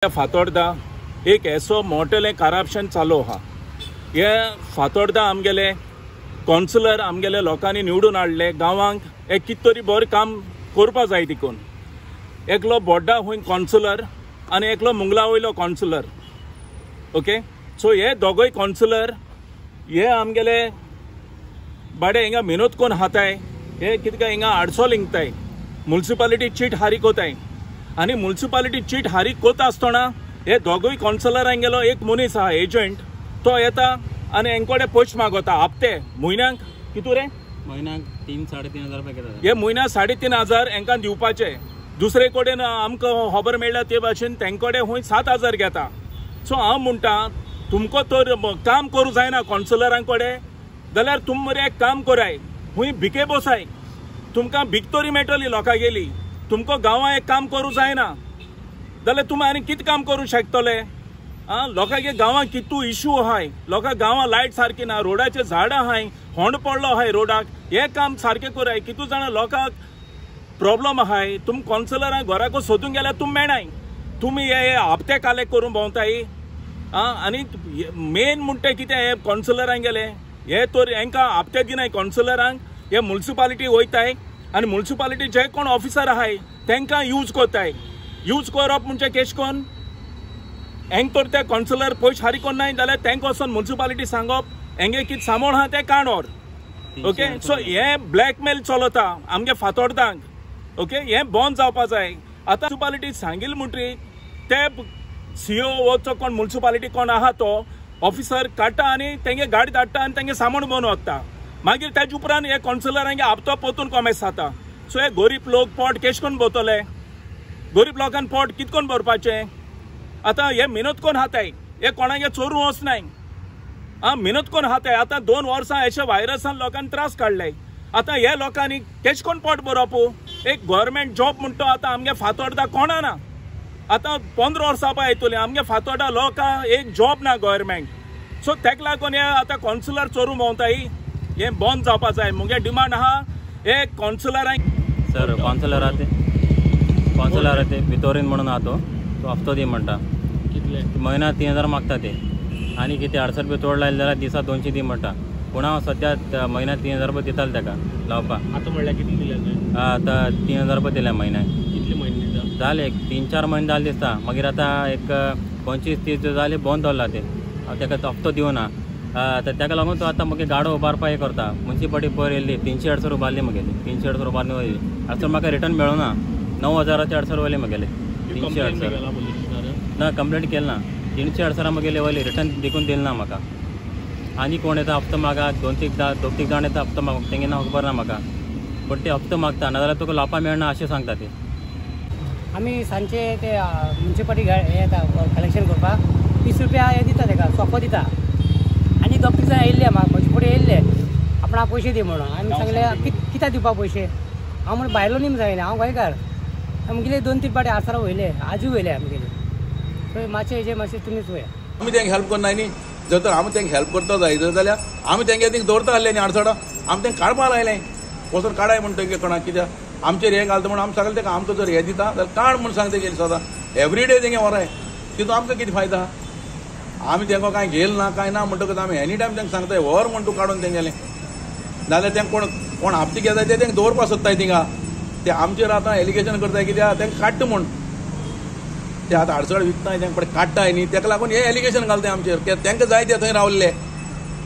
फातोर्डा एक ऐसो मोठेलें करप्शन चालू आहा. हे फातोर्डा आमगेले कौन्सिलर आमगेले लोकांनी निवडून हाडले गांवांक एक कित तरी बरें काम करपा जाय देखून. एकलो बोड्डा हुंय कौन्सिलर आनी एकलो मुंगला वयलो कौन्सिलर. ओके, सो हे दोगोय कौन्सिलर हे आमगेले बाडे हिंगा मेहनत कोन हाताय. हे कितें हिंगा आडसोल हिंगताय, म्युनिसिपालिटी चीट हारी कोताय आनी म्युनिसिपालिटी चीट हारी कोता आसतना हे दोगूय कौन्सिलरांक गेलो एक मनीस आहा एजंट, तो येता आनी हेंकोडे पयशे मागोता हप्ते म्हयन्याक. कितू रे म्हयन्याक 3-3.5 रुपया घेता. हे म्हयन्याक 3.5 हेंकां दिवपाचे. दुसरे कडेन आमकां खबर मेळ्ळा ते भाशेन तेंकोडे हुंय 7,000 घेता. सो हांव म्हणटा तुमको तर काम करूं जायना कौन्सिलरांक कोडे जाल्यार तुम मरे एक काम कराय, हुंय भिके बसाय. तुमकां भीक तरी मेळटली लोकां गेली. तुमको गांवां एक काम करूं जायना जाल्यार तुमी आनी कितें काम करूं शकतले. लोकांगे गांवां कितू इश्यू आहाय. लोकां गांवां लायट सारकी ना, रोडाचे झाड आहाय, होंड पडलो आहाय रोडाक. हे काम सारकें कराय. कितू जाणां लोकांक प्रॉब्लम आहाय. तुम कौन्सिलरांक घराको सोदूंक गेल्यार तुमी मेळनाय. तुमी हे हप्ते कालेक्ट करून भोंवताय. आनी मेन म्हणटा कितें हे कौन्सिलरांक गेले हे तर हेंकां हप्ते दिनाय कौन्सिलरांक. हे म्युनिसिपालिटी वयताय आनी म्युनिसिपालिटी जे कोण ऑफिसर आहाय तेंकां यूज कोताय. यूज करप म्हणजे केश कोन हेंक तर ते कौन्सिलर पयशे हारी कोन नाय जाल्यार तेंक वचोन म्युनिसिपालिटी सांगप हेंगे कितें सामोण आहा तें काडोर. ओके, सो हे ब्लॅकमेल चलता आमगे फातोर्डांक. ओके, हे बंद जावपा जाय. आतां म्युनिसिपालिटी सांगिल्लें म्हणटरी ते सीओ वचो कोण म्युनिसिपालिटी कोण आहा तो ऑफिसर काडटा आनी तेंगे गाडी धाडटा आनी तेंगे सामोण बंद वता. मागीर तेजे उपरांत हे कौन्सिलरांगे हप्तो पोतून कोमेस जाता. सो हे गरीब लोक पोट केश कोन भोंवतले. गरीब लोकांक पोट कितकोन भरपाचें. आतां हे मेहनत कोन हाताय. हे कोणागे चोरूं वचनाय. मेहनत कोन हाताय. आतां 2 वर्सां अशे व्हायरसान लोकांनी त्रास काडले. आतां हे लोकांनी केश कोन पोट भरप. एक गव्हर्मेंट जॉब म्हणटा आतां आमगे फातोर्डा कोणा ना. आतां 15 वर्सां पळय येतली आमगे फातोर्डा लोकांक एक जॉब ना गव्हर्मेंट. सो तेका लागून हे आतां कौन्सिलर चोरूं भोंवताय. हे बंद जावपा जाय. मुगे डिमांड आहा हे कौन्सिलरांक. सर कौन्सिलर आहा ते भितोरीन म्हणून आहा तो हप्तो दी म्हणटा. कितले म्हयन्याक 3,000 मागता ते आनी कितें 800 रुपया चोड लायले जाल्यार दिसा 200 दी म्हणटा. पूण हांव सद्या म्हयन्याक 3,000 रुपया दितालो तेका लावपाक. आतां म्हणल्यार कितले दिले? आतां 3,000 रुपया दिल्या म्हयन्याक. कितले म्हयने दिता? जाले 3-4 म्हयने जाले दिसता. मागीर आतां एक 25-30 जाले बंद दवरला ते. हांव तेका हप्तो दिवना. तेका लागून तो आतां मुगे गाडो उबारपा हे करता. म्युनिसिपालिटी पयर येयल्ली 300-800 रुपया उबारली मुगेली. 300-800 रुपया वयली. आतां म्हाका रिटर्न मेळूना. 9,800 वयले मुगेले. 300-800 ना कंप्लेंट केली ना. 300-800 मुगेले वयले रिटर्न देखून दिले ना म्हाका. आनी कोण येता हप्तो मागा 2-3 जाण येता हप्तो मागूंक तेंगे नांव खबर ना म्हाका. बट ते हप्तो मागता नाजाल्यार तुका लावपा मेळना अशें सांगता ते. आमी सांजचे ते म्युनिसिपालिटी हे येता कलेक्शन करपाक 30 रुपया हे दिता तेका सोफो दिता. आनी 2-3 जाण येयल्ले म्हजे फुडें येयल्ले आपणा पयशे दी म्हणून. आमी सांगले कित्या दिवपा पयशे. हांव म्हणून भायलो न्ही जायना हांव गोंयकार. आमगेले 2-3 पाटी आसरां वयले आजू वयले आमगेले. सो मातशें तुमीच वया. आमी तेंका हेल्प करनाय न्ही. जर तर आमी तेंका हेल्प करता जाय जाल्यार आमी तेंगे थिंग दवरता आसले न्ही आडसोडा. आमी तेंका काडपा लायलें वचून काडाय म्हणून तेंगे कोणाक कित्याक आमचेर हे घालता म्हणून आमी सांगलें तेका आमकां जर हे दिता जाल्यार काड म्हणून सांगता गेली सदां एवरीडे तेंगे वराय. तितून आमकां कितें फायदा. आमी तेंका कांय घेयल ना कांय ना म्हणटकच आमी एनी टायम तेंका सांगताय व्हर म्हण तूं काडून तेंगेलें. नाल्यार तेंका कोण हप्ते घेताय ते तेंका दवरपा सोदताय थिंगा. ते आमचेर आतां एलिगेशन करताय कित्याक तेंका काडटा म्हूण. ते आतां आडसड विकताय तेंका पळय काडटाय न्ही. तेका लागून हे एलिगेशन घालताय आमचेर. तेंका जाय ते थंय रावल्ले.